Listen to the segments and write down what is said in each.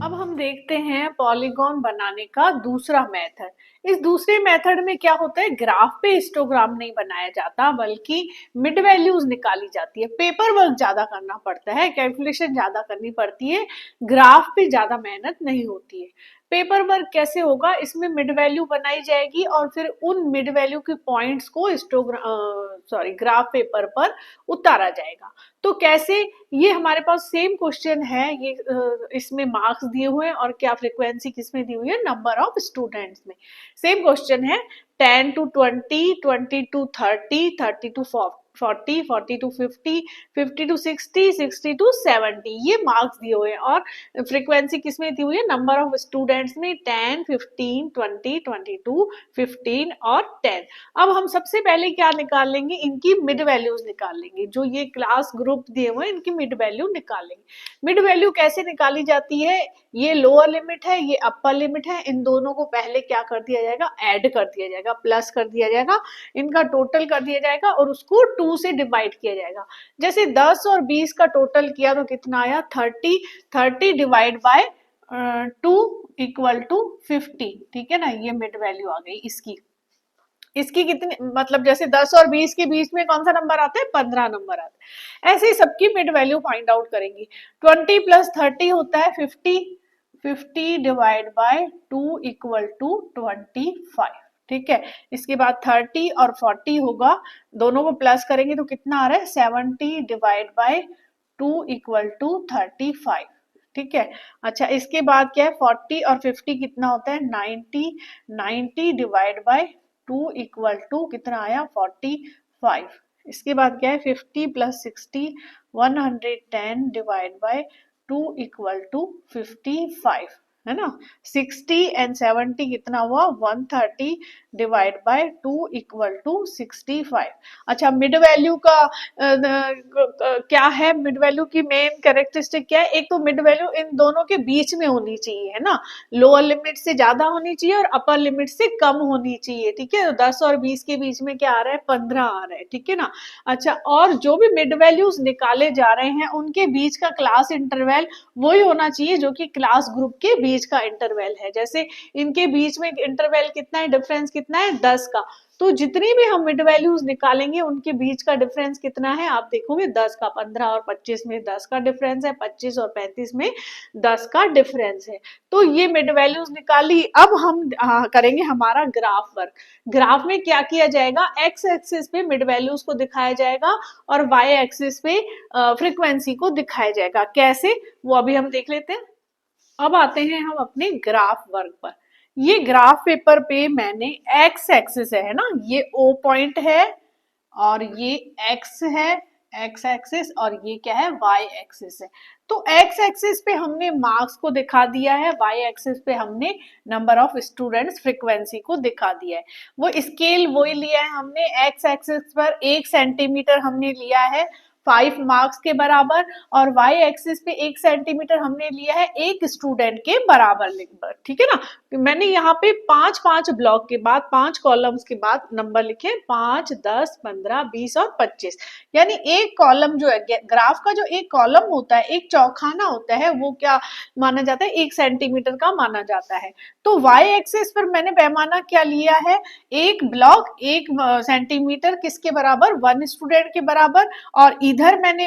अब हम देखते हैं पॉलीगॉन बनाने का दूसरा मेथड। इस दूसरे मेथड में क्या होता है, ग्राफ पे हिस्टोग्राम नहीं बनाया जाता बल्कि मिड वैल्यूज निकाली जाती है। पेपर वर्क ज्यादा करना पड़ता है, कैलकुलेशन ज्यादा करनी पड़ती है, ग्राफ पे ज्यादा मेहनत नहीं होती है। पेपर वर्क कैसे होगा, इसमें मिड वैल्यू बनाई जाएगी और फिर उन मिड वैल्यू के पॉइंट्स को ग्राफ पेपर पर उतारा जाएगा। तो कैसे, ये हमारे पास सेम क्वेश्चन है, ये इसमें मार्क्स दिए हुए हैं और क्या फ्रीक्वेंसी किसमें दी हुई है, नंबर ऑफ स्टूडेंट्स में। सेम क्वेश्चन है, 10 to 20, 20 to 30, 30 to 40, 40 to 50, 50 to 60, 60 to 70, ये मार्क्स दिए हुए हैं और फ्रीक्वेंसी किसमें दी हुई है, नंबर ऑफ स्टूडेंट्स में 10, 15, 20, 22, 15 और 10। अब हम सबसे पहले क्या निकाल लेंगे, इनकी मिड वैल्यूज निकाल लेंगे। जो ये क्लास ग्रुप दिए हुए हैं इनकी मिड वैल्यू निकाल लेंगे। मिड वैल्यू कैसे निकाली जाती है, ये लोअर लिमिट है, ये अपर लिमिट है, इन दोनों को पहले क्या कर दिया जाएगा, ऐड कर दिया जाएगा, प्लस कर दिया जाएगा, इनका टोटल कर दिया जाएगा और उसको 2 से डिवाइड किया जाएगा। जैसे 10 और 20 का टोटल किया तो कितना आया, 30, 30 डिवाइड बाय 2 इक्वल टू 50, ठीक है ना। ये मिड वैल्यू आ गई इसकी। इसकी कितनी, मतलब जैसे 10 और 20 के बीच में कौन सा नंबर आता है, 15 नंबर आता है। ऐसे ही सबकी मिड वैल्यू फाइंड आउट करेंगे। 20 प्लस 30 होता है 50, 50 डिवाइड बाय 2 इक्वल टू 25, ठीक है। इसके बाद 30 और 40 होगा, दोनों को प्लस करेंगे तो कितना आ रहा है, 70 डिवाइड बाय 2 इक्वल टू 35, ठीक है। अच्छा, इसके बाद क्या है, 40 और 50 कितना होता है, 90, 90 डिवाइड बाय 2 इक्वल टू कितना आया, 45। इसके बाद क्या है, 50 plus 60, 110 divide by 2 equal to 55, है ना। 60 एंड 70 कितना हुआ, 130 डिवाइड बाय 2 इक्वल टू 65। अच्छा, मिड वैल्यू का क्या है, मिड वैल्यू की मेन कैरेक्टरिस्टिक क्या है, एक तो मिड वैल्यू इन दोनों के बीच में होनी चाहिए, है ना। लोअर लिमिट से ज्यादा होनी चाहिए और अपर लिमिट से कम होनी चाहिए, ठीक है। तो 10 और 20 के बीच में क्या आ रहा है, 15 आ रहा है, ठीक है ना। अच्छा, और जो भी मिड वैल्यूज निकाले जा रहे हैं उनके बीच का क्लास इंटरवल वही होना चाहिए जो कि क्लास ग्रुप के बीच का इंटरवल है। जैसे इनके बीच में इंटरवल कितना है, डिफरेंस कितना है, 10 का। तो जितनी भी हम मिड वैल्यूज निकालेंगे उनके बीच का डिफरेंस कितना है, आप देखोगे 10 का। 15 और 25 में 10 का डिफरेंस है, 25 और 35 में 10 का डिफरेंस है। तो ये मिड वैल्यूज निकाली। अब हम करेंगे हमारा ग्राफ वर्क। ग्राफ में क्या किया जाएगा, एक्स एक्सिस पे मिड वैल्यूज को दिखाया जाएगा और वाई एक्सिस पे फ्रीक्वेंसी को दिखाया जाएगा। कैसे, वो अभी हम देख लेते हैं। अब आते हैं हम अपने ग्राफ वर्क पर। ये ग्राफ पेपर पे मैंने एक्स एक्सिस है ना, ये ओ पॉइंट है और ये एक्स है, एक्स एक्सिस, और ये क्या है, वाई एक्सिस है। तो एक्स एक्सिस पे हमने मार्क्स को दिखा दिया है, वाई एक्सिस पे हमने नंबर ऑफ स्टूडेंट्स फ्रीक्वेंसी को दिखा दिया है। वो स्केल वही लिया है हमने, एक्स एक्सिस पर 1 सेंटीमीटर हमने लिया है 5 मार्क्स के बराबर, और वाई एक्सिस पे 1 सेंटीमीटर हमने लिया है 1 स्टूडेंट के बराबर, ठीक है ना। मैंने यहाँ पे 5-5 ब्लॉक के बाद 5 कॉलम्स के बाद नंबर लिखे, 5, 10, 15, 20 और 25। यानी एक कॉलम जो है, ग्राफ का जो एक कॉलम होता है, एक चौखाना होता है, वो क्या माना जाता है, 1 सेंटीमीटर का माना जाता है। तो वाई एक्सिस पर मैंने पैमाना क्या लिया है, एक ब्लॉक 1 सेंटीमीटर किसके बराबर, 1 स्टूडेंट के बराबर, और इधर मैंने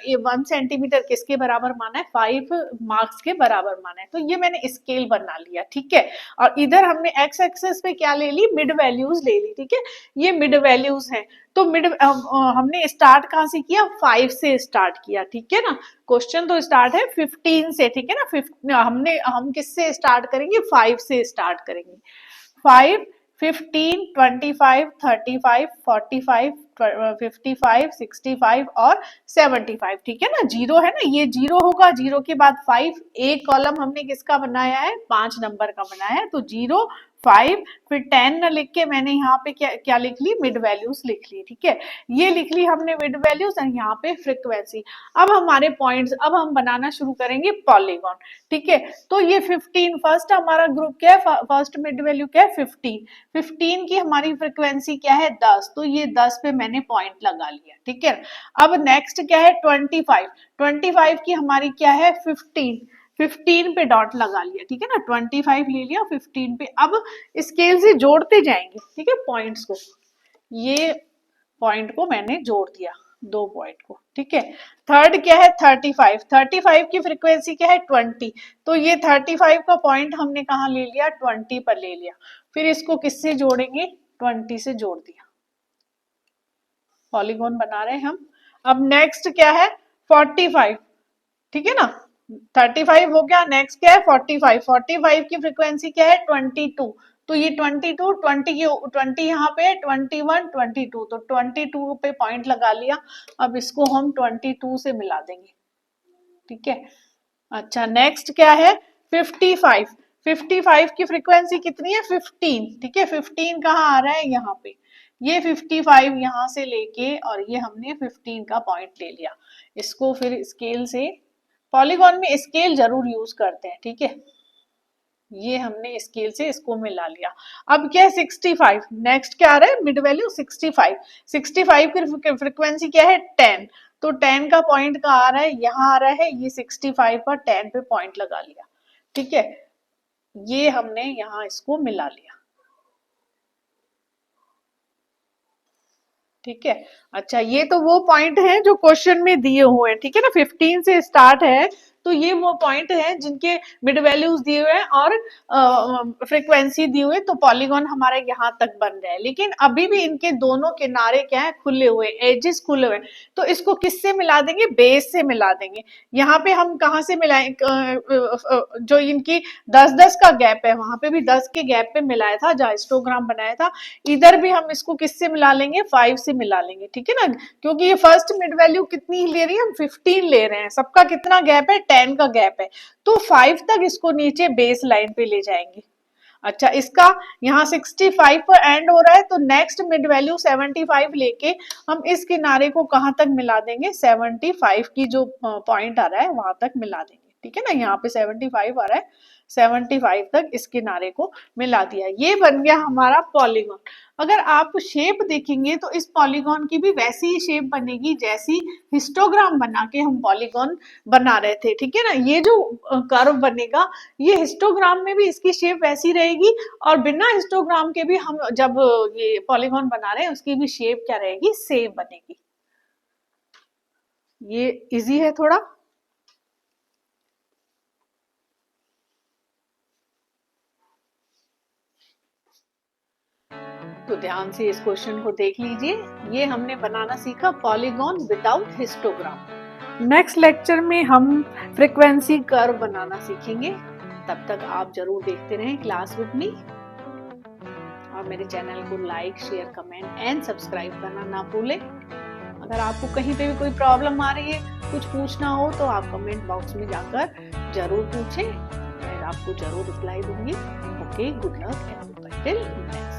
1 सेंटीमीटर किसके बराबर माना है, 5 मार्क्स के बराबर माना है। तो ये मैंने स्केल बना लिया, ठीक है। और इधर हमने एक्स एक्सिस पे क्या ले ली, मिड वैल्यूज ले ली, ठीक है। ये मिड वैल्यूज हैं। तो हमने स्टार्ट कहाँ से किया, 5 से स्टार्ट किया, ठीक है ना। क्वेश्चन तो स्टार्ट है 15 से, ठीक है ना। हम किससे स्टार्ट करेंगे, 5 से स्टार्ट करेंगे। 5, 15, 25, 35, 45, 55, 65 और 75, ठीक है ना। जीरो है ना, ये जीरो होगा, जीरो के बाद 5, एक कॉलम हमने किसका बनाया है, 5 नंबर का बनाया है, तो 0, 5, फिर 10 न लिख के मैंने यहाँ पे क्या लिख ली, मिड वैल्यूज लिख ली। ठीक है, ये लिख ली हमने मिड वैल्यूज और यहाँ पे फ्रीक्वेंसी। अब हमारे पॉइंट्स, अब हम बनाना शुरू करेंगे पॉलीगॉन। ठीक है, तो ये 15 फर्स्ट हमारा ग्रुप क्या है, फर्स्ट मिड वैल्यू क्या है 15, 15 की हमारी फ्रीक्वेंसी क्या है 10, तो ये 10 पे मैंने पॉइंट लगा लिया। ठीक है, अब नेक्स्ट क्या है 25, 25 की हमारी क्या है 15, 15 पे डॉट लगा लिया। ठीक है ना, 25 ले लिया 15 पे। अब स्केल से जोड़ते जाएंगे। ठीक है, पॉइंट्स को, ये पॉइंट को मैंने जोड़ दिया, 2 पॉइंट को। ठीक है, थर्ड क्या है 35, 35 की फ्रीक्वेंसी क्या है 20, तो ये 35 का पॉइंट हमने कहाँ ले लिया, 20 पर ले लिया। फिर इसको किससे जोड़ेंगे, 20 से जोड़ दिया, पॉलीगॉन बना रहे हैं हम। अब नेक्स्ट क्या है 45। ठीक है ना, 35 हो गया, नेक्स्ट क्या है 45, 45 की फ्रीक्वेंसी क्या है 22, तो ये 22, 20 यहाँ पे 21, 22, तो 22 पे पॉइंट लगा लिया। अब इसको हम 22 से मिला देंगे। ठीक है, अच्छा नेक्स्ट क्या है 55, 55 की फ्रीक्वेंसी कितनी है 15। ठीक है, 15 कहाँ आ रहा है, यहाँ पे, ये 55 यहाँ से लेके और ये हमने 15 का पॉइंट ले लिया। इसको फिर स्केल से, पॉलीगॉन में स्केल जरूर यूज करते हैं। ठीक है, ये हमने स्केल से इसको मिला लिया। अब क्या है 65, नेक्स्ट क्या आ रहा है मिड वैल्यू 65, 65 की फ्रीक्वेंसी क्या है 10, तो 10 का पॉइंट का आ रहा है, यहाँ आ रहा है, ये 65 पर 10 पे पॉइंट लगा लिया। ठीक है, ये हमने यहाँ इसको मिला लिया। ठीक है, अच्छा ये तो वो पॉइंट है जो क्वेश्चन में दिए हुए हैं। ठीक है ना, 15 से स्टार्ट है, तो ये वो पॉइंट है जिनके मिड वैल्यूज दिए हुए हैं और फ्रीक्वेंसी दी हुई है, तो पॉलीगॉन हमारा यहाँ तक बन रहा है। लेकिन अभी भी इनके दोनों किनारे क्या है, खुले हुए, एजेस खुले हुए, तो इसको किससे मिला देंगे, बेस से मिला देंगे। यहाँ पे हम कहाँ से मिलाएं, जो इनकी 10-10 का गैप है, वहां पे भी 10 के गैप पे मिलाया था, जहाँ हिस्टोग्राम बनाया था, इधर भी हम इसको किससे मिला लेंगे, 5 से मिला लेंगे। ठीक है ना, क्योंकि ये फर्स्ट मिड वैल्यू कितनी ले रही है, हम 15 ले रहे हैं, सबका कितना गैप है 10 का गैप है, तो 5 तक इसको नीचे बेस लाइन पे ले जाएंगे। अच्छा, इसका यहाँ 65 पर एंड हो रहा है, तो नेक्स्ट मिड वैल्यू 75 लेके हम इस किनारे को कहाँ तक मिला देंगे, 75 की जो पॉइंट आ रहा है वहां तक मिला देंगे। ठीक है ना, यहाँ पे 75 आ रहा है, 75 तक इस किनारे को मिला दिया, ये बन गया हमारा पॉलीगॉन। अगर आप शेप देखेंगे तो इस पॉलीगॉन की भी वैसी ही शेप बनेगी जैसी हिस्टोग्राम बना के हम पॉलीगॉन बना रहे थे। ठीक है ना, ये जो कर्व बनेगा, ये हिस्टोग्राम में भी इसकी शेप वैसी रहेगी, और बिना हिस्टोग्राम के भी हम जब ये पॉलीगॉन बना रहे हैं उसकी भी शेप क्या रहेगी, सेम बनेगी। ये इजी है थोड़ा। तो ध्यान से इस क्वेश्चन को देख लीजिए, ये हमने बनाना सीखा polygon without histogram. Next lecture में हम फ्रीक्वेंसी कर्व बनाना सीखेंगे। तब तक आप जरूर देखते रहें क्लास विद मी, और मेरे चैनल को like, share, comment and subscribe करना ना भूलें। अगर आपको कहीं पे भी कोई प्रॉब्लम आ रही है, कुछ पूछना हो, तो आप कमेंट बॉक्स में जाकर जरूर पूछें, मैं आपको जरूर रिप्लाई दूंगी। Okay, good luck and till next.